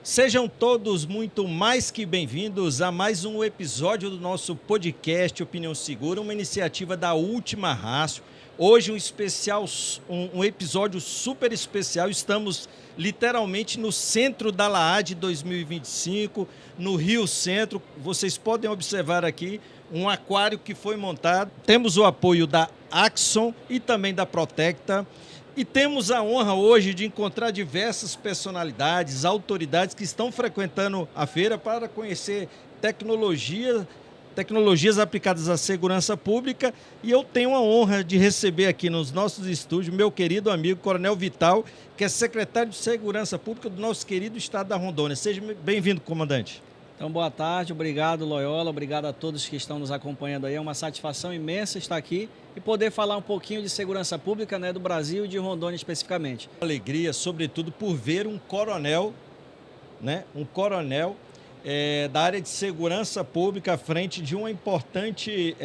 Sejam todos muito mais que bem-vindos a mais um episódio do nosso podcast Opinião Segura, uma iniciativa da Última Rácio. Hoje um episódio super especial. Estamos literalmente no centro da LAAD 2025, no Rio Centro. Vocês podem observar aqui um aquário que foi montado. Temos o apoio da Axon e também da Protecta. E temos a honra hoje de encontrar diversas personalidades, autoridades que estão frequentando a feira para conhecer tecnologias aplicadas à segurança pública. E eu tenho a honra de receber aqui nos nossos estúdios meu querido amigo Coronel Vital, que é secretário de Segurança Pública do nosso querido estado da Rondônia. Seja bem-vindo, comandante. Então, boa tarde, obrigado Loyola, obrigado a todos que estão nos acompanhando aí. É uma satisfação imensa estar aqui e poder falar um pouquinho de segurança pública, do Brasil e de Rondônia especificamente. Alegria, sobretudo, por ver um coronel, da área de segurança pública à frente de um importante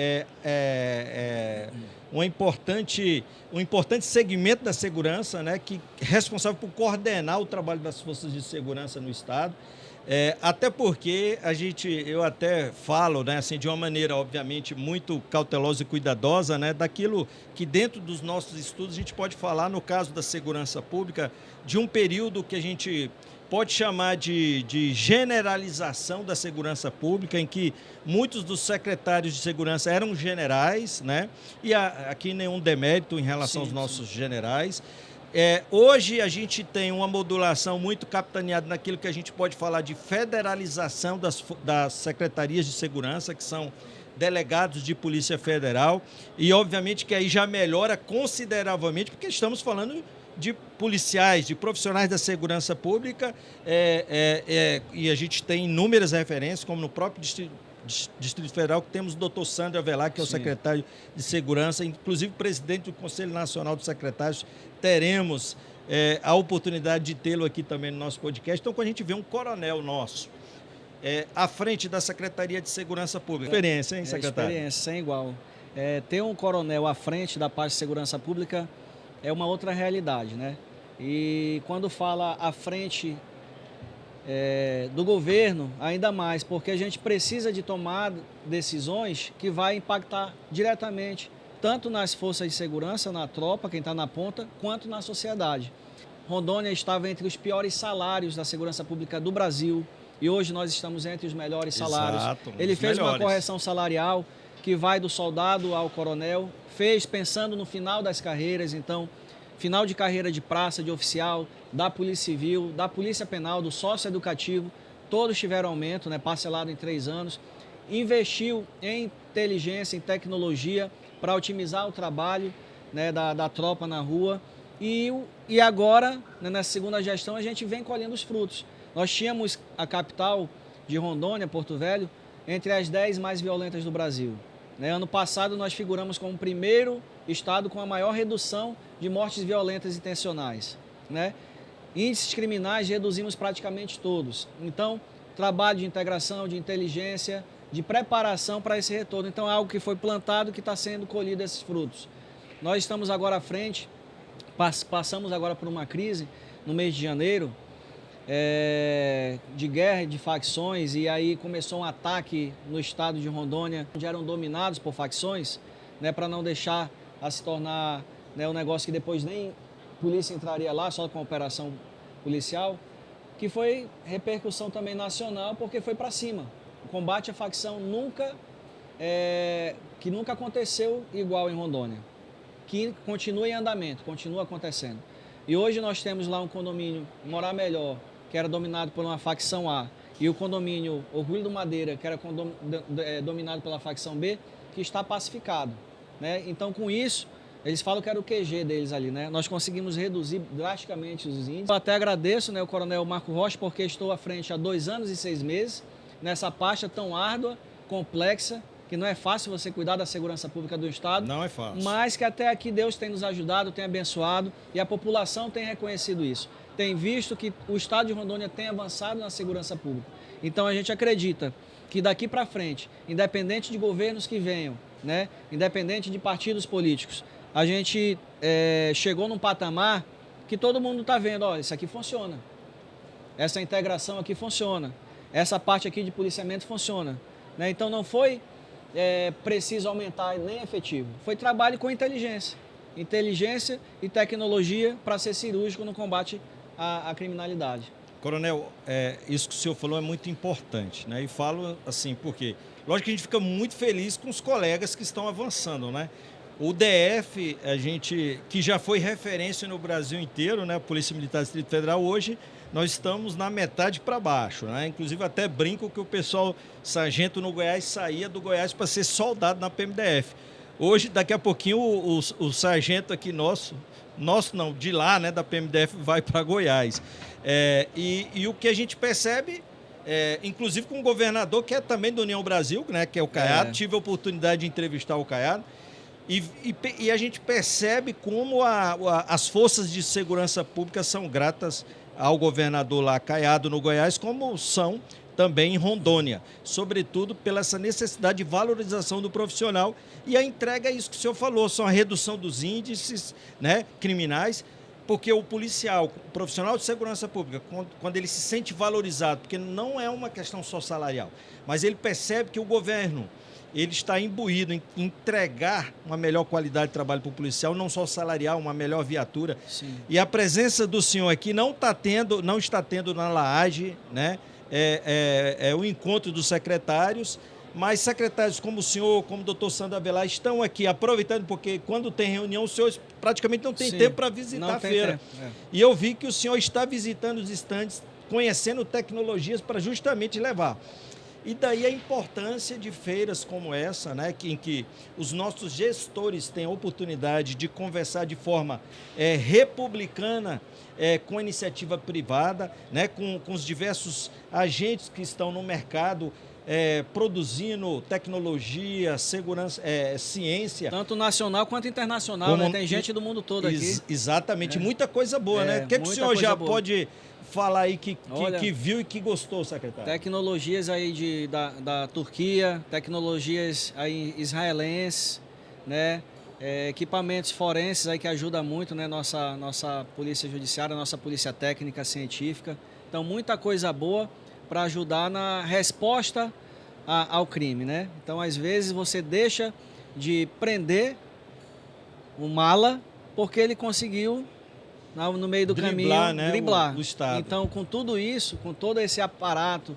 segmento da segurança, que é responsável por coordenar o trabalho das forças de segurança no estado. Até porque eu até falo, assim, de uma maneira, obviamente, muito cautelosa e cuidadosa, daquilo que dentro dos nossos estudos a gente pode falar, no caso da segurança pública, de um período que a gente pode chamar de generalização da segurança pública, em que muitos dos secretários de segurança eram generais, e aqui nenhum demérito em relação aos nossos generais. Hoje a gente tem uma modulação muito capitaneada naquilo que a gente pode falar de federalização das secretarias de segurança, que são delegados de Polícia Federal, e obviamente que aí já melhora consideravelmente, porque estamos falando de policiais, de profissionais da segurança pública, e a gente tem inúmeras referências, como no próprio Distrito Federal, que temos o doutor Sandro Avelar, que é o secretário de Segurança, inclusive presidente do Conselho Nacional dos Secretários. Teremos a oportunidade de tê-lo aqui também no nosso podcast. Então, quando a gente vê um coronel nosso à frente da Secretaria de Segurança Pública, experiência, hein, secretário? Experiência, sem igual. Ter um coronel à frente da parte de segurança pública é uma outra realidade, E quando fala à frente do governo, ainda mais, porque a gente precisa de tomar decisões que vai impactar diretamente tanto nas forças de segurança, na tropa, quem está na ponta, quanto na sociedade. Rondônia estava entre os piores salários da segurança pública do Brasil e hoje nós estamos entre os melhores salários. Exato, Ele fez uma correção salarial que vai do soldado ao coronel, fez pensando no final das carreiras, então final de carreira de praça, de oficial, da Polícia Civil, da Polícia Penal, do sócio educativo, todos tiveram aumento, parcelado em 3 anos. Investiu em inteligência, em tecnologia, para otimizar o trabalho da tropa na rua. E agora, nessa segunda gestão, a gente vem colhendo os frutos. Nós tínhamos a capital de Rondônia, Porto Velho, entre as 10 mais violentas do Brasil. Ano passado, nós figuramos como o primeiro estado com a maior redução de mortes violentas intencionais. Índices criminais reduzimos praticamente todos. Então, trabalho de integração, de inteligência, de preparação para esse retorno. Então, é algo que foi plantado que está sendo colhido esses frutos. Nós estamos agora à frente, passamos agora por uma crise no mês de janeiro, de guerra, de facções, e aí começou um ataque no estado de Rondônia, onde eram dominados por facções, para não deixar a se tornar um negócio que depois nem polícia entraria lá, só com a operação policial, que foi repercussão também nacional, porque foi para cima. O combate à facção nunca aconteceu igual em Rondônia, que continua em andamento, continua acontecendo. E hoje nós temos lá um condomínio Morar Melhor, que era dominado por uma facção A, e o condomínio Orgulho do Madeira, que era dominado pela facção B, que está pacificado. Então, com isso, eles falam que era o QG deles ali, Nós conseguimos reduzir drasticamente os índices. Eu até agradeço, o coronel Marco Rocha, porque estou à frente há 2 anos e 6 meses, nessa pasta tão árdua, complexa, que não é fácil você cuidar da segurança pública do estado. Não é fácil. Mas que até aqui Deus tem nos ajudado, tem abençoado, e a população tem reconhecido isso. Tem visto que o estado de Rondônia tem avançado na segurança pública. Então, a gente acredita que daqui para frente, independente de governos que venham, independente de partidos políticos, a gente chegou num patamar que todo mundo está vendo, olha, isso aqui funciona. Essa integração aqui funciona. Essa parte aqui de policiamento funciona. Né? Então não foi preciso aumentar nem efetivo. Foi trabalho com inteligência. Inteligência e tecnologia para ser cirúrgico no combate à criminalidade. Coronel, isso que o senhor falou é muito importante, né? E falo assim, porque, lógico que a gente fica muito feliz com os colegas que estão avançando, né? O DF, que já foi referência no Brasil inteiro, né? Polícia Militar do Distrito Federal, hoje nós estamos na metade para baixo, né? Inclusive até brinco que o pessoal, sargento no Goiás, saía do Goiás para ser soldado na PMDF. Hoje, daqui a pouquinho, o sargento aqui nosso não, de lá, né, da PMDF, vai para Goiás. E o que a gente percebe, inclusive com o governador, que é também da União Brasil, né, que é o Caiado, tive a oportunidade de entrevistar o Caiado, e a gente percebe como as forças de segurança pública são gratas ao governador lá, Caiado, no Goiás, como são também em Rondônia, sobretudo pela essa necessidade de valorização do profissional, e a entrega é isso que o senhor falou, são a redução dos índices, né, criminais, porque o policial, o profissional de segurança pública, quando ele se sente valorizado, porque não é uma questão só salarial, mas ele percebe que o governo ele está imbuído em entregar uma melhor qualidade de trabalho para o policial, não só salarial, uma melhor viatura. Sim. E a presença do senhor aqui não está tendo na Laage, né? O encontro dos secretários, mas secretários como o senhor, como o doutor Sandro Avelar, estão aqui aproveitando, porque quando tem reunião, o senhor praticamente não tem tempo para visitar a feira. E eu vi que o senhor está visitando os estandes, conhecendo tecnologias para justamente levar. E daí a importância de feiras como essa, né, em que os nossos gestores têm a oportunidade de conversar de forma republicana, com a iniciativa privada, né, com os diversos agentes que estão no mercado produzindo tecnologia, segurança, ciência. Tanto nacional quanto internacional, né? Tem gente do mundo todo aqui. Exatamente, muita coisa boa, né? O que o senhor já pode falar aí que viu e que gostou, secretário? Tecnologias aí da Turquia, tecnologias aí israelenses, né? Equipamentos forenses aí que ajudam muito, né? Nossa polícia judiciária, nossa polícia técnica, científica. Então, muita coisa boa para ajudar na resposta ao crime, né? Então, às vezes, você deixa de prender o mala porque ele conseguiu, no meio do caminho, né, driblar. O Estado. Então, com tudo isso, com todo esse aparato,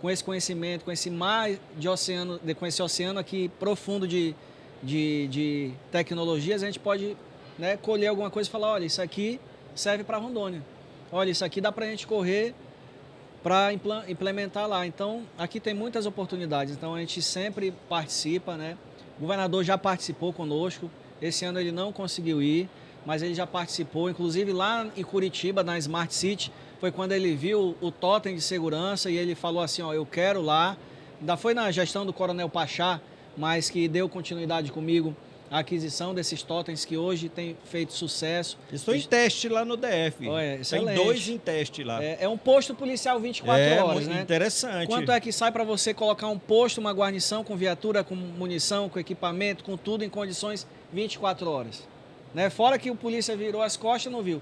com esse conhecimento, com esse mar de oceano, com esse oceano aqui profundo de tecnologias, a gente pode, né, colher alguma coisa e falar, olha, isso aqui serve para Rondônia. Olha, isso aqui dá para a gente correr para implementar lá. Então, aqui tem muitas oportunidades. Então, a gente sempre participa, né? O governador já participou conosco. Esse ano ele não conseguiu ir, mas ele já participou. Inclusive, lá em Curitiba, na Smart City, foi quando ele viu o totem de segurança e ele falou assim, ó, eu quero lá. Ainda foi na gestão do Coronel Pachá, mas que deu continuidade comigo a aquisição desses totens que hoje tem feito sucesso. Estou em teste lá no DF. Tem 2 em teste lá. É um posto policial 24 horas, né? Interessante. Quanto é que sai para você colocar um posto, uma guarnição com viatura, com munição, com equipamento, com tudo em condições 24 horas? Né? Fora que o polícia virou as costas, não viu.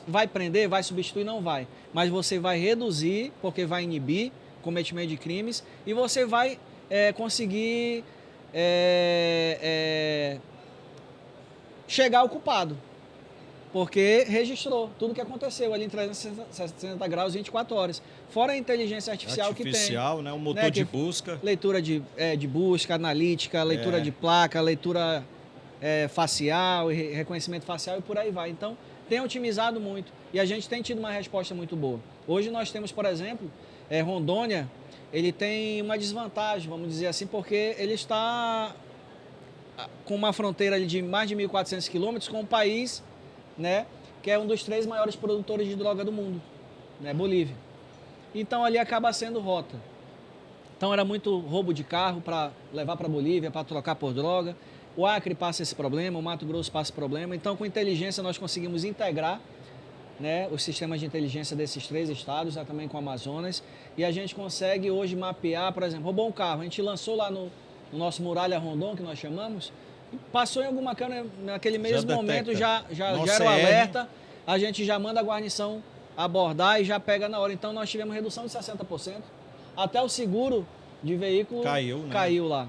Vai prender, vai substituir, não vai. Mas você vai reduzir, porque vai inibir cometimento de crimes e você vai conseguir chegar ao culpado, porque registrou tudo que aconteceu ali em 360 graus, 24 horas. Fora a inteligência artificial que tem. Né? O motor de busca. Leitura de busca, analítica, leitura de placa, leitura facial, reconhecimento facial e por aí vai. Então, tem otimizado muito e a gente tem tido uma resposta muito boa. Hoje nós temos, por exemplo, Rondônia, ele tem uma desvantagem, vamos dizer assim, porque ele está com uma fronteira de mais de 1.400 quilômetros com um país, né, que é um dos 3 maiores produtores de droga do mundo, né, Bolívia. Então, ali acaba sendo rota. Então, era muito roubo de carro para levar para a Bolívia, para trocar por droga. O Acre passa esse problema, o Mato Grosso passa esse problema. Então, com inteligência, nós conseguimos integrar, né, os sistemas de inteligência desses 3 estados, também com o Amazonas, e a gente consegue hoje mapear, por exemplo, roubou um carro, a gente lançou lá no nosso Muralha Rondon, que nós chamamos, passou em alguma câmera, naquele mesmo momento já gera o alerta, a gente já manda a guarnição abordar e já pega na hora. Então, nós tivemos redução de 60%. Até o seguro de veículo caiu lá.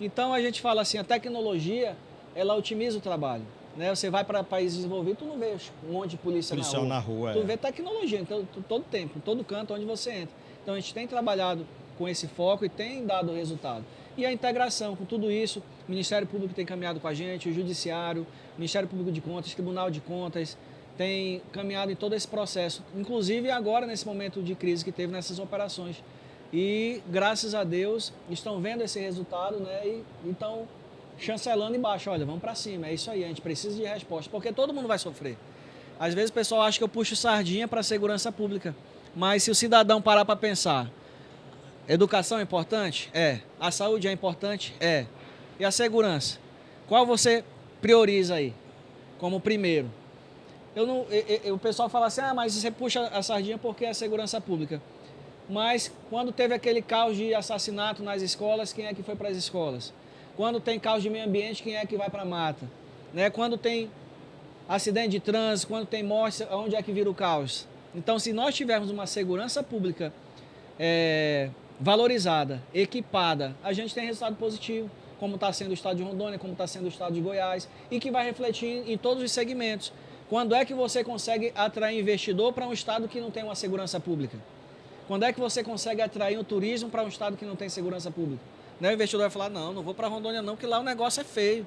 Então, a gente fala assim, a tecnologia, ela otimiza o trabalho. Né? Você vai para países desenvolvidos, tu não vê um monte de policial na rua. Tu vê tecnologia, então, todo tempo, em todo canto onde você entra. Então, a gente tem trabalhado com esse foco e tem dado resultado. E a integração com tudo isso, o Ministério Público tem caminhado com a gente, o Judiciário, o Ministério Público de Contas, Tribunal de Contas, tem caminhado em todo esse processo, inclusive agora nesse momento de crise que teve nessas operações. E, graças a Deus, estão vendo esse resultado, né, e estão chancelando embaixo, olha, vamos para cima, é isso aí, a gente precisa de resposta, porque todo mundo vai sofrer. Às vezes o pessoal acha que eu puxo sardinha para a segurança pública, mas se o cidadão parar para pensar, educação é importante? É. A saúde é importante? É. E a segurança? Qual você prioriza aí como primeiro? O pessoal fala assim, mas você puxa a sardinha porque é a segurança pública. Mas quando teve aquele caos de assassinato nas escolas, quem é que foi para as escolas? Quando tem caos de meio ambiente, quem é que vai para a mata? Né? Quando tem acidente de trânsito, quando tem morte, onde é que vira o caos? Então, se nós tivermos uma segurança pública valorizada, equipada, a gente tem resultado positivo, como está sendo o estado de Rondônia, como está sendo o estado de Goiás, e que vai refletir em todos os segmentos. Quando é que você consegue atrair investidor para um estado que não tem uma segurança pública? Quando é que você consegue atrair o turismo para um estado que não tem segurança pública? Né? O investidor vai falar, não vou para Rondônia não, porque lá o negócio é feio.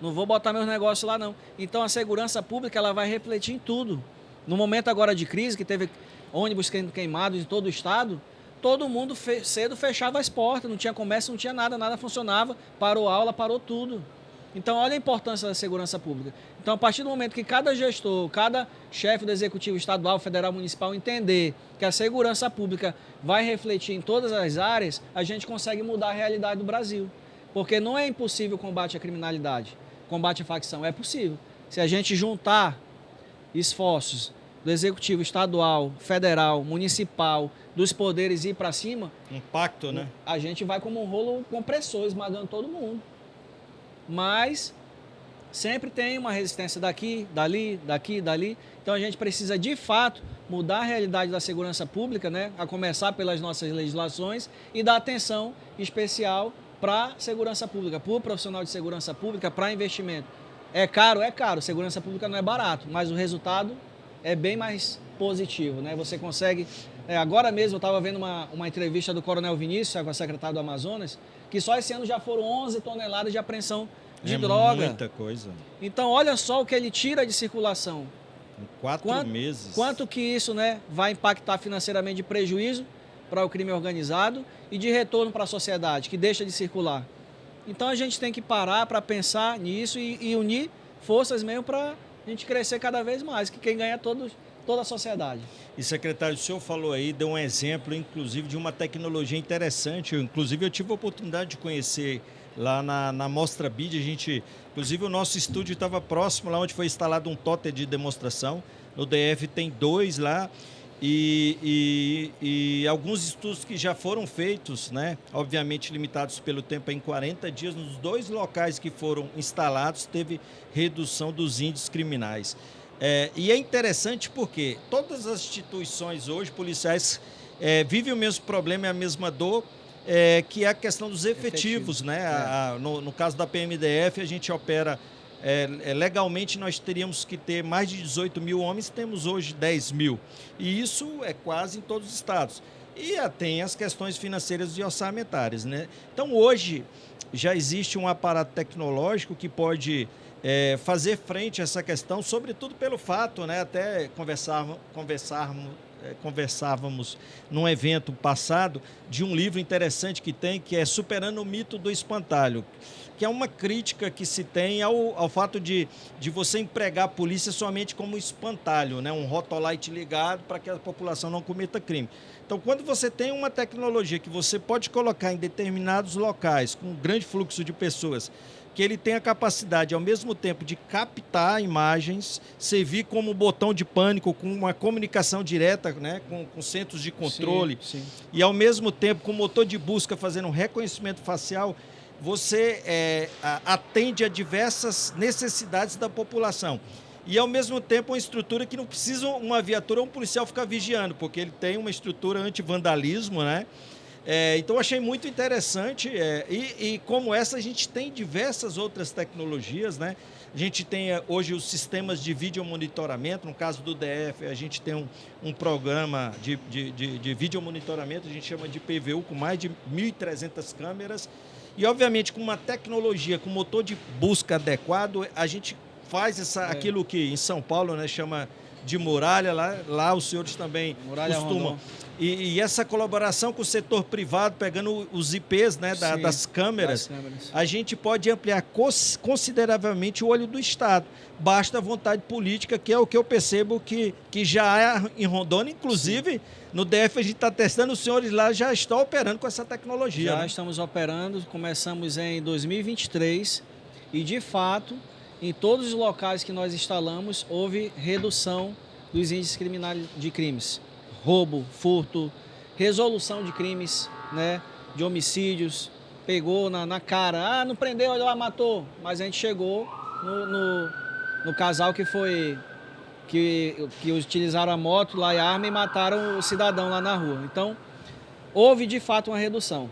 Não vou botar meus negócios lá não. Então a segurança pública ela vai refletir em tudo. No momento agora de crise, que teve ônibus queimados em todo o estado, todo mundo cedo fechava as portas, não tinha comércio, não tinha nada funcionava, parou aula, parou tudo. Então, olha a importância da segurança pública. Então, a partir do momento que cada gestor, cada chefe do executivo estadual, federal, municipal entender que a segurança pública vai refletir em todas as áreas, a gente consegue mudar a realidade do Brasil. Porque não é impossível o combate à criminalidade, combate à facção, é possível. Se a gente juntar esforços do executivo estadual, federal, municipal, dos poderes e ir para cima... Um pacto, né? A gente vai como um rolo compressor, esmagando todo mundo. Mas sempre tem uma resistência daqui, dali. Então a gente precisa, de fato, mudar a realidade da segurança pública, né? A começar pelas nossas legislações e dar atenção especial para a segurança pública, para o profissional de segurança pública, para investimento. É caro, segurança pública não é barato, mas o resultado é bem mais positivo, né? Você consegue... agora mesmo eu estava vendo uma entrevista do Coronel Vinícius, com a secretária do Amazonas, que só esse ano já foram 11 toneladas de apreensão de droga. Muita coisa. Então, olha só o que ele tira de circulação. Em 4 meses. Quanto que isso, né, vai impactar financeiramente de prejuízo para o crime organizado e de retorno para a sociedade, que deixa de circular. Então, a gente tem que parar para pensar nisso e unir forças mesmo para a gente crescer cada vez mais, que quem ganha é toda a sociedade. E, secretário, o senhor falou aí, deu um exemplo, inclusive, de uma tecnologia interessante. Inclusive, eu tive a oportunidade de conhecer lá na Mostra BID. Inclusive, o nosso estúdio estava próximo, lá onde foi instalado um totem de demonstração. No DF tem 2 lá. E alguns estudos que já foram feitos, né, obviamente limitados pelo tempo, em 40 dias, nos 2 locais que foram instalados, teve redução dos índices criminais. E é interessante porque todas as instituições hoje, policiais, vivem o mesmo problema e a mesma dor, que é a questão dos efetivos, né? No caso da PMDF, a gente opera... legalmente, nós teríamos que ter mais de 18 mil homens, temos hoje 10 mil. E isso é quase em todos os estados. E tem as questões financeiras e orçamentárias, né? Então, hoje, já existe um aparato tecnológico que pode... fazer frente a essa questão, sobretudo pelo fato, né, até conversávamos num evento passado de um livro interessante que é Superando o Mito do Espantalho, que é uma crítica que se tem ao fato de você empregar a polícia somente como espantalho, né, um rotolite ligado para que a população não cometa crime. Então, quando você tem uma tecnologia que você pode colocar em determinados locais com um grande fluxo de pessoas, que ele tem a capacidade, ao mesmo tempo, de captar imagens, servir como botão de pânico, com uma comunicação direta, né, com centros de controle, sim. E, ao mesmo tempo, com motor de busca fazendo um reconhecimento facial, você atende a diversas necessidades da população. e, ao mesmo tempo, uma estrutura que não precisa uma viatura ou um policial ficar vigiando, porque ele tem uma estrutura anti-vandalismo, né? Então, achei muito interessante. E como essa, a gente tem diversas outras tecnologias, né? A gente tem hoje os sistemas de videomonitoramento. No caso do DF, a gente tem um programa de videomonitoramento, a gente chama de PVU, com mais de 1.300 câmeras. E, obviamente, com uma tecnologia, com motor de busca adequado, a gente faz aquilo que em São Paulo, né, chama de muralha. Lá os senhores também Muralha costumam. E essa colaboração com o setor privado, pegando os IPs, né, das câmeras, a gente pode ampliar consideravelmente o olho do Estado. Basta a vontade política, que é o que eu percebo que já há em Rondônia. Inclusive, no DF a gente está testando, os senhores lá já estão operando com essa tecnologia. Já, né? Estamos operando, começamos em 2023 e, de fato, em todos os locais que nós instalamos, houve redução dos índices criminais de crimes. Roubo, furto, resolução de crimes, né, de homicídios, pegou na cara, não prendeu, olha lá, matou. Mas a gente chegou no casal que utilizaram a moto lá e a arma e mataram o cidadão lá na rua. Então, houve de fato uma redução.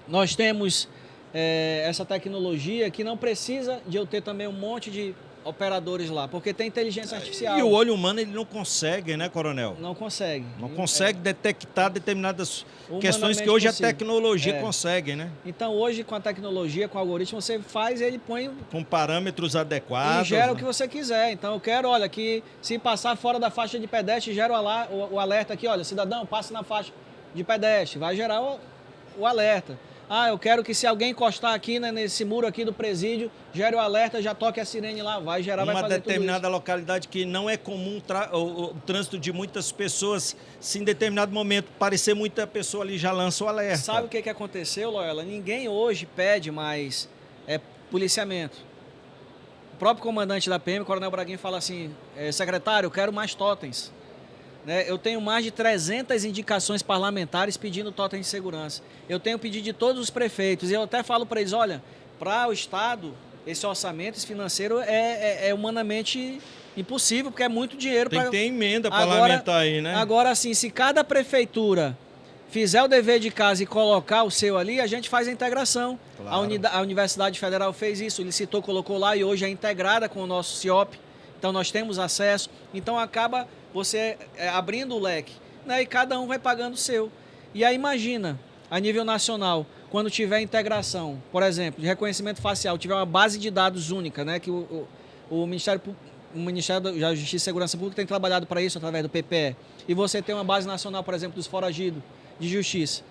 Nós temos essa tecnologia que não precisa de eu ter também um monte de operadores lá, porque tem inteligência artificial. E o olho humano ele não consegue, né, coronel? Não consegue. Não consegue detectar determinadas questões que hoje possível. A tecnologia consegue, né? Então, hoje, com a tecnologia, com o algoritmo, você faz, ele põe... Com parâmetros adequados. E gera o que você quiser. Então, eu quero, olha, que se passar fora da faixa de pedestre, gera o alerta aqui, olha, cidadão, passe na faixa de pedestre. Vai gerar o alerta. Eu quero que se alguém encostar aqui, né, nesse muro aqui do presídio, gere o alerta, já toque a sirene lá, vai gerar, vai fazer tudo isso. Uma determinada localidade que não é comum o trânsito de muitas pessoas, se em determinado momento parecer muita pessoa ali, já lança o alerta. Sabe o que aconteceu, Loyola? Ninguém hoje pede mais policiamento. O próprio comandante da PM, Coronel Braguinho, fala assim, secretário, eu quero mais totens. Eu tenho mais de 300 indicações parlamentares pedindo totem de segurança. Eu tenho pedido de todos os prefeitos. E eu até falo para eles, olha, para o Estado, esse orçamento, esse financeiro é humanamente impossível, porque é muito dinheiro. Tem que ter emenda parlamentar aí, né? Agora, assim, se cada prefeitura fizer o dever de casa e colocar o seu ali, a gente faz a integração. Claro. A Universidade Federal fez isso, licitou, colocou lá e hoje é integrada com o nosso CIOP. Então, nós temos acesso. Então, acaba você abrindo o leque, né? E cada um vai pagando o seu. E aí, imagina, a nível nacional, quando tiver integração, por exemplo, de reconhecimento facial, tiver uma base de dados única, né? Que o Ministério da Justiça e Segurança Pública tem trabalhado para isso através do PPE. E você tem uma base nacional, por exemplo, dos foragidos de justiça.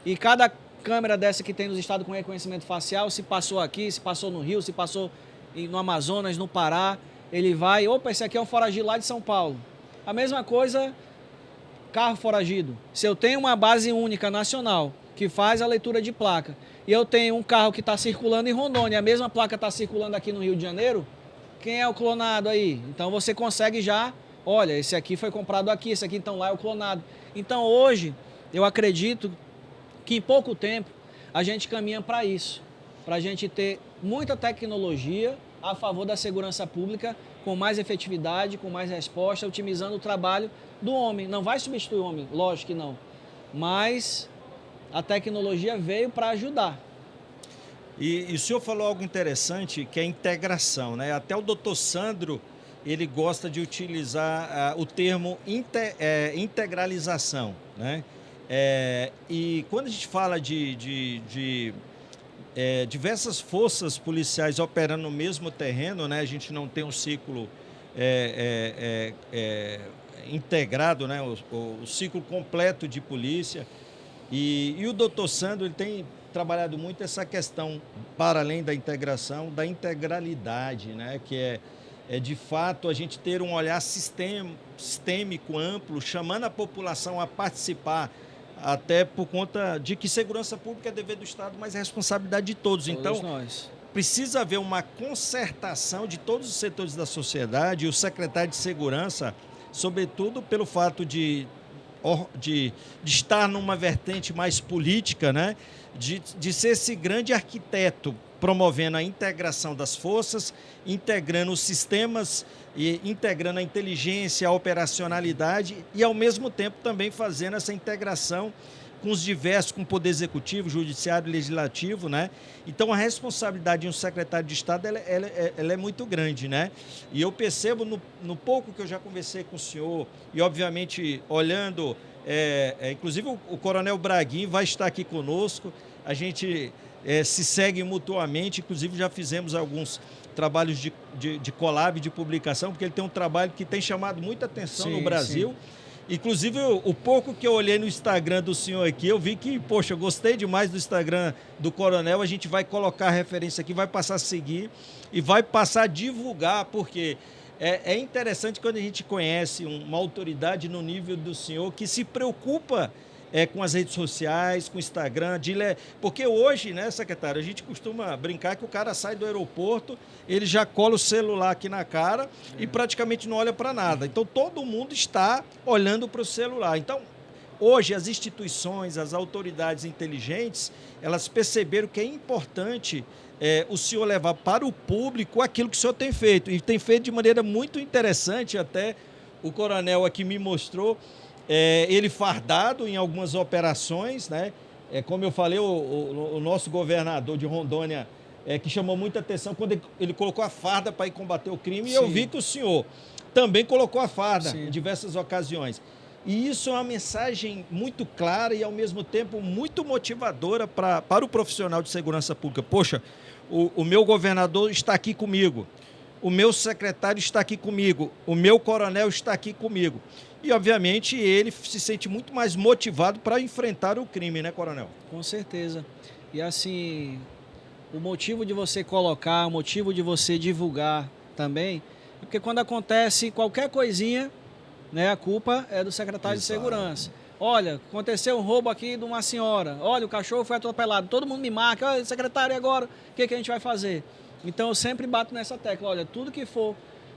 E cada câmera dessa que tem nos estados com reconhecimento facial, se passou aqui, se passou no Rio, se passou no Amazonas, no Pará, ele vai, opa, esse aqui é um foragido lá de São Paulo. A mesma coisa, carro foragido. Se eu tenho uma base única nacional que faz a leitura de placa e eu tenho um carro que está circulando em Rondônia, a mesma placa está circulando aqui no Rio de Janeiro, quem é o clonado aí? Então você consegue já, olha, esse aqui foi comprado aqui, esse aqui então lá é o clonado. Então hoje, eu acredito que em pouco tempo a gente caminha para isso, para a gente ter muita tecnologia a favor da segurança pública, com mais efetividade, com mais resposta, otimizando o trabalho do homem. Não vai substituir o homem, lógico que não. Mas a tecnologia veio para ajudar. E o senhor falou algo interessante, que é a integração, né? Até o doutor Sandro, ele gosta de utilizar o termo integralização, né? E quando a gente fala de diversas forças policiais operando no mesmo terreno, né? A gente não tem um ciclo integrado, né? O ciclo completo de polícia. E o doutor Sandro ele tem trabalhado muito essa questão, para além da integração, da integralidade, né? Que é de fato a gente ter um olhar sistêmico, amplo, chamando a população a participar, até por conta de que segurança pública é dever do Estado, mas é responsabilidade de todos. Então, precisa haver uma concertação de todos os setores da sociedade, e o secretário de Segurança, sobretudo pelo fato de estar numa vertente mais política, né? De ser esse grande arquiteto promovendo a integração das forças, integrando os sistemas, e integrando a inteligência, a operacionalidade e, ao mesmo tempo, também fazendo essa integração com os diversos, com o Poder Executivo, Judiciário e Legislativo, né? Então, a responsabilidade de um secretário de Estado ela é muito grande, né? E eu percebo, no pouco que eu já conversei com o senhor, e, obviamente, olhando, inclusive o Coronel Braguinho vai estar aqui conosco, a gente se segue mutuamente, inclusive já fizemos alguns trabalhos de collab, de publicação, porque ele tem um trabalho que tem chamado muita atenção no Brasil. Sim. Inclusive, o pouco que eu olhei no Instagram do senhor aqui, eu vi que, poxa, eu gostei demais do Instagram do Coronel, a gente vai colocar a referência aqui, vai passar a seguir e vai passar a divulgar, porque é interessante quando a gente conhece uma autoridade no nível do senhor que se preocupa com as redes sociais, com o Instagram, porque hoje, né, secretário, a gente costuma brincar que o cara sai do aeroporto, ele já cola o celular aqui na cara e praticamente não olha para nada. Então, todo mundo está olhando para o celular. Então, hoje, as instituições, as autoridades inteligentes, elas perceberam que é importante o senhor levar para o público aquilo que o senhor tem feito. E tem feito de maneira muito interessante, até o coronel aqui me mostrou, ele fardado em algumas operações, né? Como eu falei, o nosso governador de Rondônia, que chamou muita atenção quando ele colocou a farda para ir combater o crime. Sim. E eu vi que o senhor também colocou a farda. Sim. Em diversas ocasiões. E isso é uma mensagem muito clara e, ao mesmo tempo, muito motivadora para o profissional de segurança pública. Poxa, o meu governador está aqui comigo, o meu secretário está aqui comigo, o meu coronel está aqui comigo. E, obviamente, ele se sente muito mais motivado para enfrentar o crime, né, coronel? Com certeza. E, assim, o motivo de você colocar, o motivo de você divulgar também, é porque quando acontece qualquer coisinha, né, a culpa é do secretário. Exato. De segurança. Olha, aconteceu um roubo aqui de uma senhora. Olha, o cachorro foi atropelado. Todo mundo me marca. Olha, secretário, e agora? O que a gente vai fazer? Então, eu sempre bato nessa tecla. Olha, tudo que for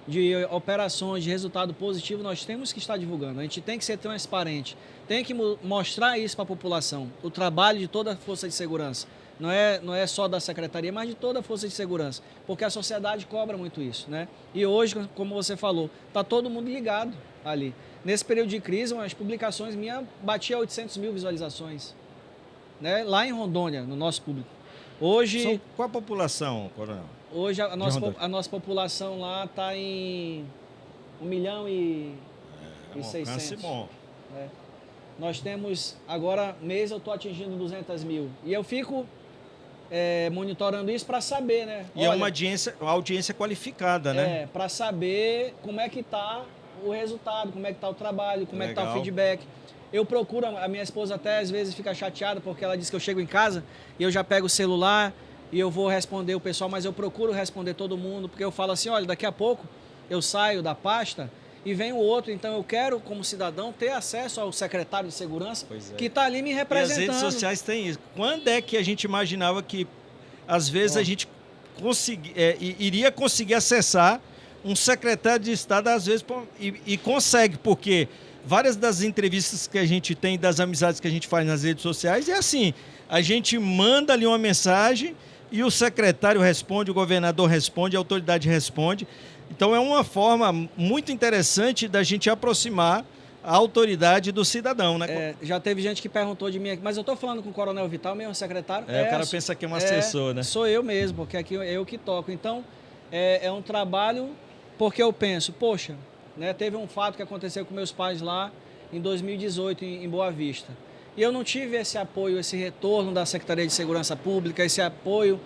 de operações, de resultado positivo, nós temos que estar divulgando. A gente tem que ser transparente, tem que mostrar isso para a população, o trabalho de toda a força de segurança. Não é só da secretaria, mas de toda a força de segurança, porque a sociedade cobra muito isso, né? E hoje, como você falou, está todo mundo ligado ali. Nesse período de crise, as publicações minhas batiam 800 mil visualizações, né? Lá em Rondônia, no nosso público. Hoje... Qual a população, coronel? Hoje a nossa população lá está em 1 milhão e 600. Bom. Nós temos, agora mês eu estou atingindo 200 mil. E eu fico monitorando isso para saber, né? E olha, é uma audiência qualificada, né? Para saber como é que está o resultado, como é que está o trabalho, como é que está o feedback. Eu procuro, a minha esposa até às vezes fica chateada porque ela diz que eu chego em casa e eu já pego o celular e eu vou responder o pessoal, mas eu procuro responder todo mundo, porque eu falo assim, olha, daqui a pouco eu saio da pasta e vem o outro, então eu quero, como cidadão, ter acesso ao secretário de segurança que está ali me representando. E as redes sociais têm isso. Quando é que a gente imaginava que, às vezes, a gente iria conseguir acessar um secretário de Estado, às vezes, e consegue, porque várias das entrevistas que a gente tem, das amizades que a gente faz nas redes sociais, é assim, a gente manda ali uma mensagem e o secretário responde, o governador responde, a autoridade responde. Então, é uma forma muito interessante da gente aproximar a autoridade do cidadão, né? Já teve gente que perguntou de mim, mas eu estou falando com o Coronel Vital, mesmo secretário? O cara pensa que é um assessor, né? Sou eu mesmo, porque aqui é eu que toco. Então, é um trabalho, porque eu penso, poxa, né, teve um fato que aconteceu com meus pais lá em 2018, em Boa Vista. E eu não tive esse apoio, esse retorno da Secretaria de Segurança Pública, esse apoio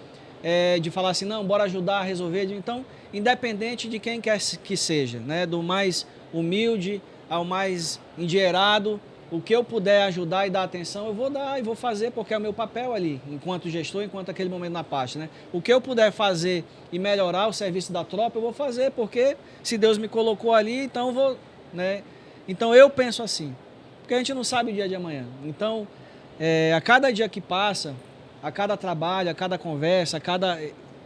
de falar assim, não, bora ajudar a resolver. Então, independente de quem quer que seja, né, do mais humilde ao mais endinheirado, o que eu puder ajudar e dar atenção, eu vou dar e vou fazer, porque é o meu papel ali, enquanto gestor, enquanto aquele momento na pasta, né? O que eu puder fazer e melhorar o serviço da tropa, eu vou fazer, porque se Deus me colocou ali, então eu vou, né? Então eu penso assim, porque a gente não sabe o dia de amanhã. Então, a cada dia que passa, a cada trabalho, a cada conversa,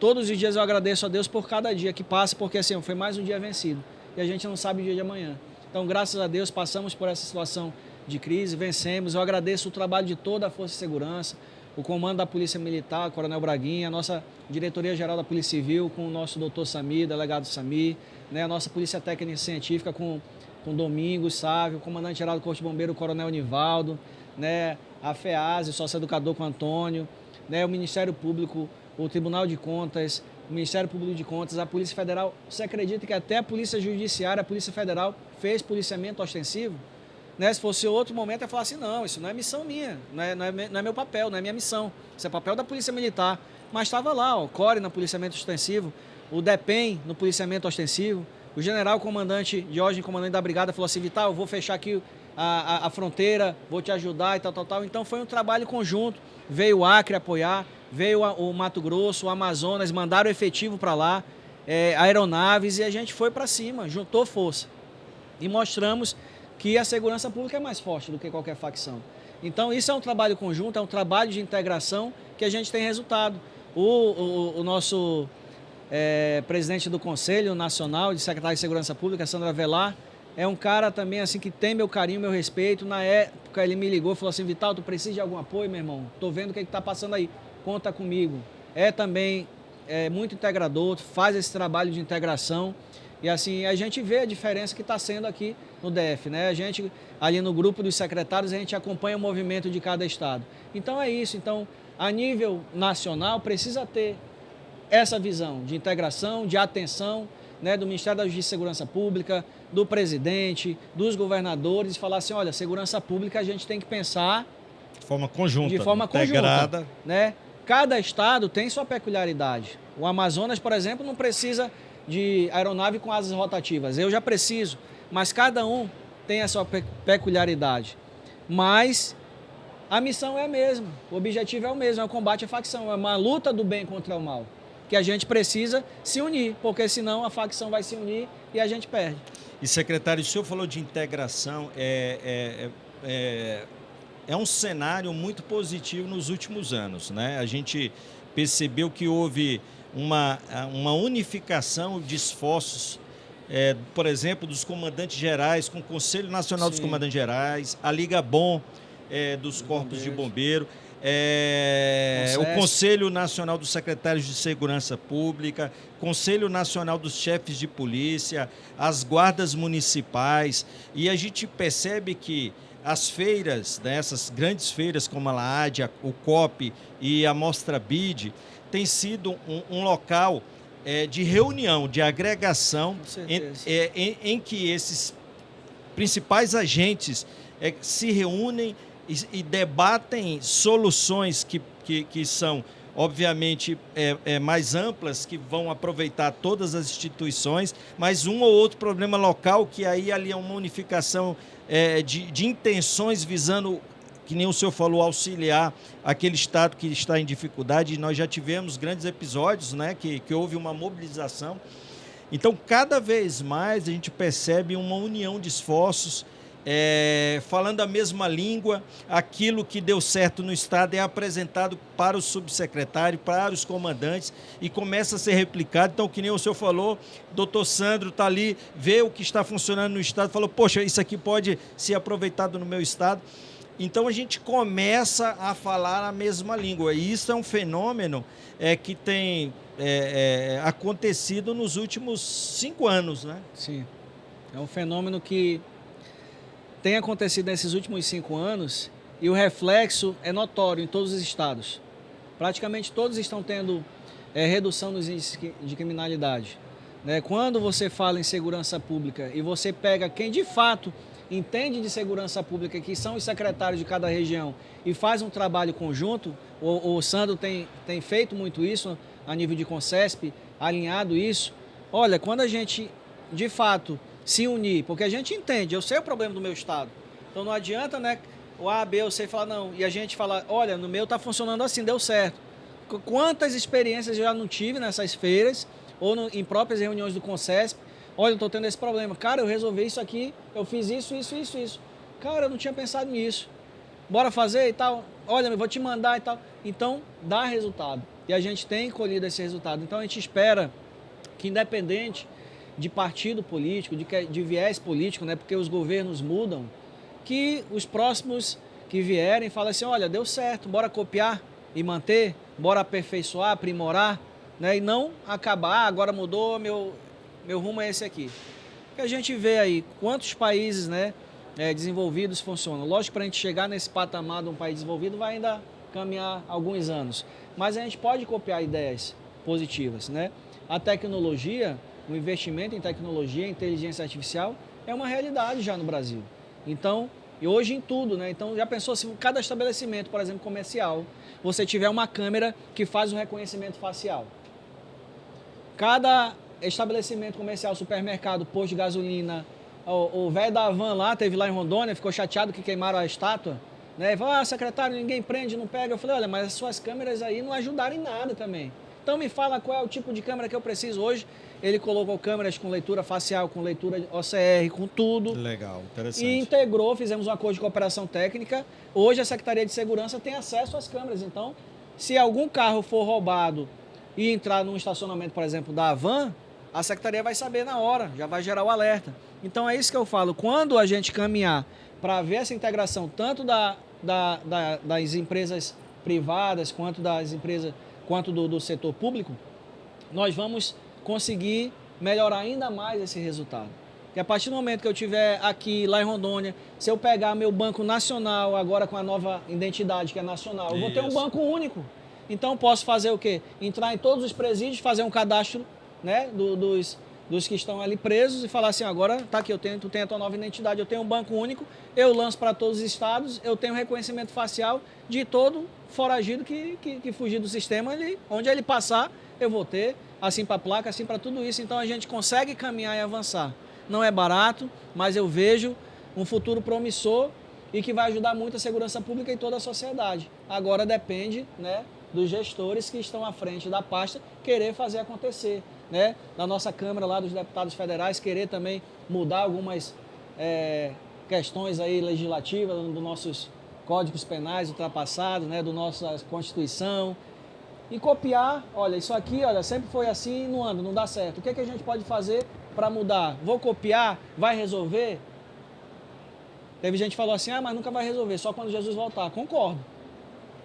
todos os dias eu agradeço a Deus por cada dia que passa, porque assim, foi mais um dia vencido. E a gente não sabe o dia de amanhã. Então, graças a Deus, passamos por essa situação de crise, vencemos. Eu agradeço o trabalho de toda a Força de Segurança, o comando da Polícia Militar, Coronel Braguinha, a nossa Diretoria-Geral da Polícia Civil, com o nosso doutor Samir, delegado Samir, né, a nossa Polícia Técnica e Científica com Domingos Sávio, o comandante-geral do Corpo de Bombeiro, o Coronel Nivaldo, né, a FEASE, o sócio-educador com Antônio, né, o Ministério Público, o Tribunal de Contas, o Ministério Público de Contas, a Polícia Federal. Você acredita que até a Polícia Judiciária, a Polícia Federal, fez policiamento ostensivo? Né? Se fosse outro momento, eu ia falar assim, não, isso não é missão minha, não é meu papel, não é minha missão. Isso é papel da Polícia Militar. Mas estava lá, o CORE no policiamento ostensivo, o DEPEN no policiamento ostensivo, o general comandante Diógenes, comandante da brigada, falou assim, Vital, eu vou fechar aqui a fronteira, vou te ajudar e tal. Então foi um trabalho conjunto. Veio o Acre apoiar, veio o Mato Grosso, o Amazonas, mandaram efetivo para lá, aeronaves, e a gente foi para cima, juntou força. E mostramos que a segurança pública é mais forte do que qualquer facção. Então isso é um trabalho conjunto, é um trabalho de integração que a gente tem resultado. O nosso presidente do Conselho Nacional de Secretário de Segurança Pública, Sandra Velar, é um cara também assim que tem meu carinho, meu respeito. Na época ele me ligou e falou assim, Vital, tu precisa de algum apoio, meu irmão? Tô vendo o que está passando aí, conta comigo. Também muito integrador, faz esse trabalho de integração. E assim, a gente vê a diferença que está sendo aqui no DF, né? A gente, ali no grupo dos secretários, a gente acompanha o movimento de cada estado. Então é isso. Então, a nível nacional, precisa ter essa visão de integração, de atenção, né, do Ministério da Justiça e Segurança Pública, do presidente, dos governadores, e falar assim, olha, segurança pública a gente tem que pensar de forma conjunta, integrada, né? Cada estado tem sua peculiaridade. O Amazonas, por exemplo, não precisa de aeronave com asas rotativas. Eu já preciso, mas cada um tem a sua peculiaridade. Mas a missão é a mesma, o objetivo é o mesmo, é o combate à facção, é uma luta do bem contra o mal, que a gente precisa se unir, porque senão a facção vai se unir e a gente perde. E, secretário, o senhor falou de integração, é um cenário muito positivo nos últimos anos, né? A gente percebeu que houve uma unificação de esforços, por exemplo, dos comandantes gerais, com o Conselho Nacional dos Comandantes Gerais, a Liga Bom dos Corpos de Bombeiro, o Conselho Nacional dos Secretários de Segurança Pública, Conselho Nacional dos Chefes de Polícia, as guardas municipais, e a gente percebe que as feiras, né, essas grandes feiras como a LAAD, o COP e a Mostra BID, tem sido um local de reunião, de agregação, em que esses principais agentes se reúnem e debatem soluções que são, obviamente, mais amplas, que vão aproveitar todas as instituições, mas um ou outro problema local, que aí ali é uma unificação de intenções visando, que nem o senhor falou, auxiliar aquele estado que está em dificuldade. Nós já tivemos grandes episódios, né, que houve uma mobilização. Então, cada vez mais a gente percebe uma união de esforços, falando a mesma língua. Aquilo que deu certo no estado é apresentado para o subsecretário, para os comandantes, e começa a ser replicado. Então, que nem o senhor falou, doutor Sandro está ali, vê o que está funcionando no estado, falou, poxa, isso aqui pode ser aproveitado no meu estado. Então, a gente começa a falar a mesma língua. E isso é um fenômeno que tem acontecido nos últimos 5 anos, né? Sim, é um fenômeno que tem acontecido nesses últimos 5 anos e o reflexo é notório em todos os estados. Praticamente todos estão tendo redução nos índices de criminalidade. Né? Quando você fala em segurança pública e você pega quem de fato entende de segurança pública, que são os secretários de cada região, e faz um trabalho conjunto, o Sandro tem feito muito isso a nível de Concesp, alinhado isso. Olha, quando a gente de fato se unir, porque a gente entende, eu sei o problema do meu estado, então não adianta, né, o A, B, ou C falar não, e a gente fala, olha, no meu está funcionando assim, deu certo. Quantas experiências eu já não tive nessas feiras, ou em próprias reuniões do Concesp, olha, eu estou tendo esse problema, cara, eu resolvi isso aqui, eu fiz isso, cara, eu não tinha pensado nisso, bora fazer e tal, olha, eu vou te mandar e tal, então dá resultado, e a gente tem colhido esse resultado, então a gente espera que, independente de partido político, de viés político, né, porque os governos mudam, que os próximos que vierem falem assim, olha, deu certo, bora copiar, e manter, bora aperfeiçoar, aprimorar, né? E não acabar, agora mudou, meu rumo é esse aqui. Que a gente vê aí quantos países, né, desenvolvidos funcionam. Lógico que para a gente chegar nesse patamar de um país desenvolvido vai ainda caminhar alguns anos, mas a gente pode copiar ideias positivas, né? A tecnologia, o investimento em tecnologia, inteligência artificial é uma realidade já no Brasil. Então, e hoje em tudo, né? Então, já pensou se cada estabelecimento, por exemplo, comercial, você tiver uma câmera que faz o reconhecimento facial. Cada estabelecimento comercial, supermercado, posto de gasolina, o velho da van lá, teve lá em Rondônia, ficou chateado que queimaram a estátua, né? Falou, secretário, ninguém prende, não pega. Eu falei, olha, mas as suas câmeras aí não ajudaram em nada também. Então me fala qual é o tipo de câmera que eu preciso hoje. Ele colocou câmeras com leitura facial, com leitura OCR, com tudo. Legal, interessante. E integrou, fizemos um acordo de cooperação técnica. Hoje a Secretaria de Segurança tem acesso às câmeras. Então, se algum carro for roubado e entrar num estacionamento, por exemplo, da van, a Secretaria vai saber na hora, já vai gerar o alerta. Então é isso que eu falo, quando a gente caminhar para ver essa integração tanto das empresas privadas quanto das empresas, quanto do setor público, nós vamos conseguir melhorar ainda mais esse resultado. Porque a partir do momento que eu estiver aqui, lá em Rondônia, se eu pegar meu banco nacional, agora com a nova identidade que é nacional, eu vou ter um banco único. Então posso fazer o quê? Entrar em todos os presídios, fazer um cadastro, né, dos que estão ali presos e falar assim, agora tá aqui, tu tem a tua nova identidade, eu tenho um banco único, eu lanço para todos os estados, eu tenho reconhecimento facial de todo foragido que fugir do sistema, onde ele passar, eu vou ter, assim para a placa, assim para tudo isso. Então a gente consegue caminhar e avançar. Não é barato, mas eu vejo um futuro promissor e que vai ajudar muito a segurança pública e toda a sociedade. Agora depende, né, dos gestores que estão à frente da pasta querer fazer acontecer, né? Da nossa Câmara lá dos deputados federais querer também mudar algumas questões aí legislativas dos nossos códigos penais ultrapassados, né? Do nossa Constituição e copiar, olha, isso aqui, olha, sempre foi assim, não anda, não dá certo. O que é que a gente pode fazer para mudar? Vou copiar, vai resolver? Teve gente que falou assim, mas nunca vai resolver, só quando Jesus voltar. Concordo.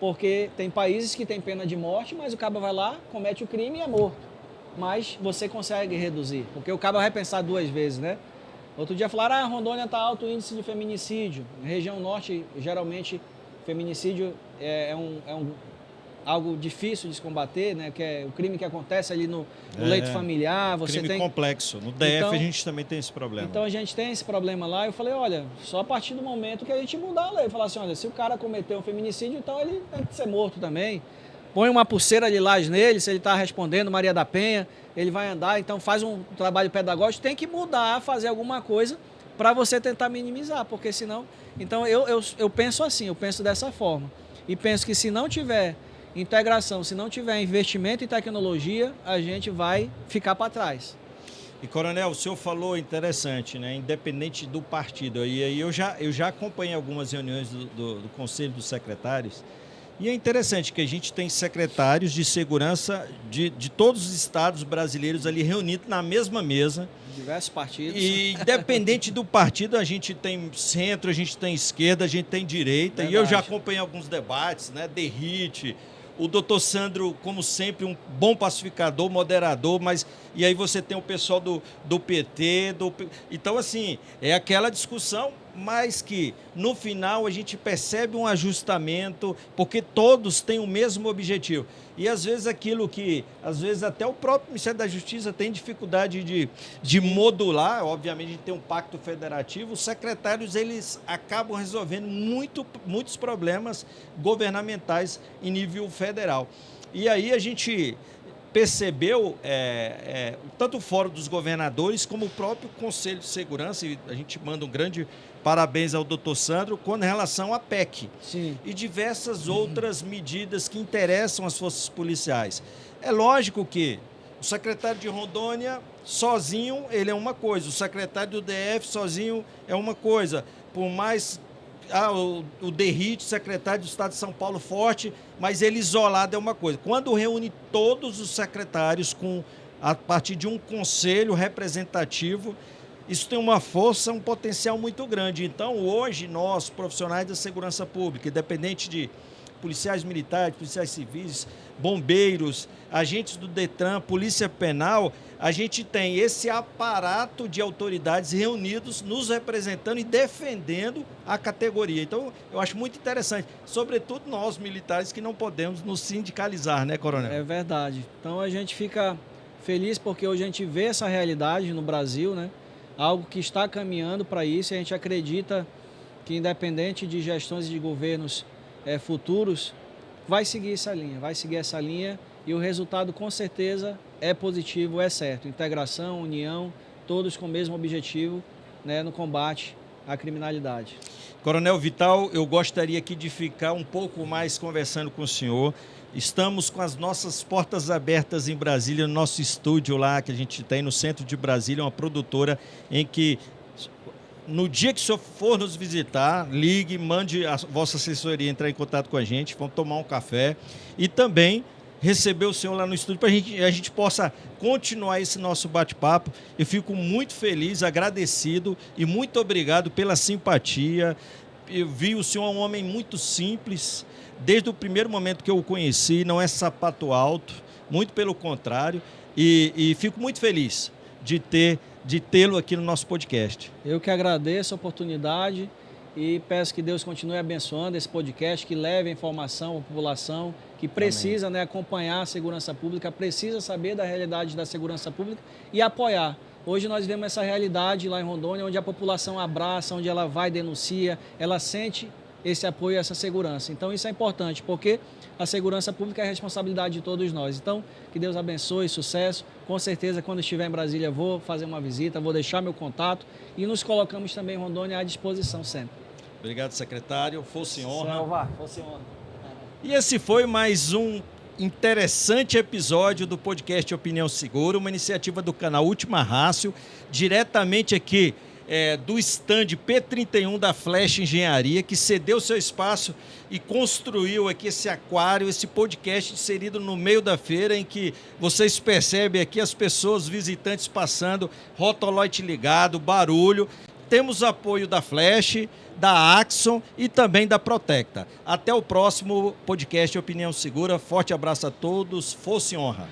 Porque tem países que têm pena de morte, mas o cabo vai lá, comete o crime e é morto. Mas você consegue reduzir, porque o cabo vai pensar duas vezes, né? Outro dia falaram, Rondônia está alto índice de feminicídio. Na região norte, geralmente, feminicídio é algo difícil de se combater, né? Que é o crime que acontece ali no leito familiar. Você crime tem complexo. No DF então, a gente também tem esse problema. Então a gente tem esse problema lá. Eu falei, olha, só a partir do momento que a gente mudar a lei. Falar assim, olha, se o cara cometeu um feminicídio, então ele tem que ser morto também. Põe uma pulseira de lilás nele, se ele está respondendo Maria da Penha, ele vai andar, então faz um trabalho pedagógico, tem que mudar, fazer alguma coisa para você tentar minimizar, porque senão... Então eu penso assim, eu penso dessa forma. E penso que se não tiver integração, se não tiver investimento em tecnologia, a gente vai ficar para trás. E, Coronel, o senhor falou interessante, né? Independente do partido. E aí eu já acompanhei algumas reuniões do Conselho dos Secretários. E é interessante que a gente tem secretários de segurança de todos os estados brasileiros ali reunidos na mesma mesa. Diversos partidos. E independente do partido, a gente tem centro, a gente tem esquerda, a gente tem direita. Verdade. E eu já acompanhei alguns debates, né? Derrite, o doutor Sandro, como sempre, um bom pacificador, moderador, mas e aí você tem o pessoal do PT, então assim, é aquela discussão, mas que no final a gente percebe um ajustamento, porque todos têm o mesmo objetivo. E às vezes aquilo que, às vezes até o próprio Ministério da Justiça tem dificuldade de modular, obviamente a gente tem um pacto federativo, os secretários eles acabam resolvendo muitos problemas governamentais em nível federal. E aí a gente percebeu, tanto o Fórum dos Governadores como o próprio Conselho de Segurança, e a gente manda um grande parabéns ao doutor Sandro, com relação à PEC. Sim. E diversas outras medidas que interessam as forças policiais. É lógico que o secretário de Rondônia, sozinho, ele é uma coisa, o secretário do DF, sozinho, é uma coisa. Por mais... o Derrite, secretário do Estado de São Paulo, forte, mas ele isolado é uma coisa. Quando reúne todos os secretários a partir de um conselho representativo, isso tem uma força, um potencial muito grande. Então, hoje, nós, profissionais da segurança pública, independente de policiais militares, policiais civis, bombeiros, agentes do Detran, Polícia Penal, a gente tem esse aparato de autoridades reunidos, nos representando e defendendo a categoria. Então, eu acho muito interessante, sobretudo nós militares que não podemos nos sindicalizar, né, Coronel? É verdade. Então, a gente fica feliz porque hoje a gente vê essa realidade no Brasil, né? Algo que está caminhando para isso, e a gente acredita que, independente de gestões e de governos futuros, vai seguir essa linha e o resultado com certeza é positivo, é certo. Integração, união, todos com o mesmo objetivo, né, no combate à criminalidade. Coronel Vital, eu gostaria aqui de ficar um pouco mais conversando com o senhor. Estamos com as nossas portas abertas em Brasília, no nosso estúdio lá que a gente tem no centro de Brasília, uma produtora em que, no dia que o senhor for nos visitar, ligue, mande a vossa assessoria entrar em contato com a gente, vamos tomar um café e também receber o senhor lá no estúdio para a gente possa continuar esse nosso bate-papo. Eu fico muito feliz, agradecido e muito obrigado pela simpatia. Eu vi o senhor um homem muito simples, desde o primeiro momento que eu o conheci, não é sapato alto, muito pelo contrário, e fico muito feliz de tê-lo aqui no nosso podcast. Eu que agradeço a oportunidade e peço que Deus continue abençoando esse podcast, que leve a informação à população que precisa, né, acompanhar a segurança pública, precisa saber da realidade da segurança pública e apoiar. Hoje nós vemos essa realidade lá em Rondônia, onde a população abraça, onde ela vai, denuncia, ela sente esse apoio e essa segurança. Então isso é importante, porque a segurança pública é a responsabilidade de todos nós. Então, que Deus abençoe, sucesso. Com certeza, quando estiver em Brasília, vou fazer uma visita, vou deixar meu contato e nos colocamos também em Rondônia à disposição sempre. Obrigado, secretário. Fosse honra. Salva, fosse honra. E esse foi mais um interessante episódio do podcast Opinião Segura, uma iniciativa do canal Última Rácio, diretamente aqui do stand P31 da Flecha Engenharia, que cedeu seu espaço e construiu aqui esse aquário, esse podcast inserido no meio da feira, em que vocês percebem aqui as pessoas, visitantes passando, rotolote ligado, barulho. Temos apoio da Flash, da Axon e também da Protecta. Até o próximo podcast Opinião Segura. Forte abraço a todos. Fosse honra.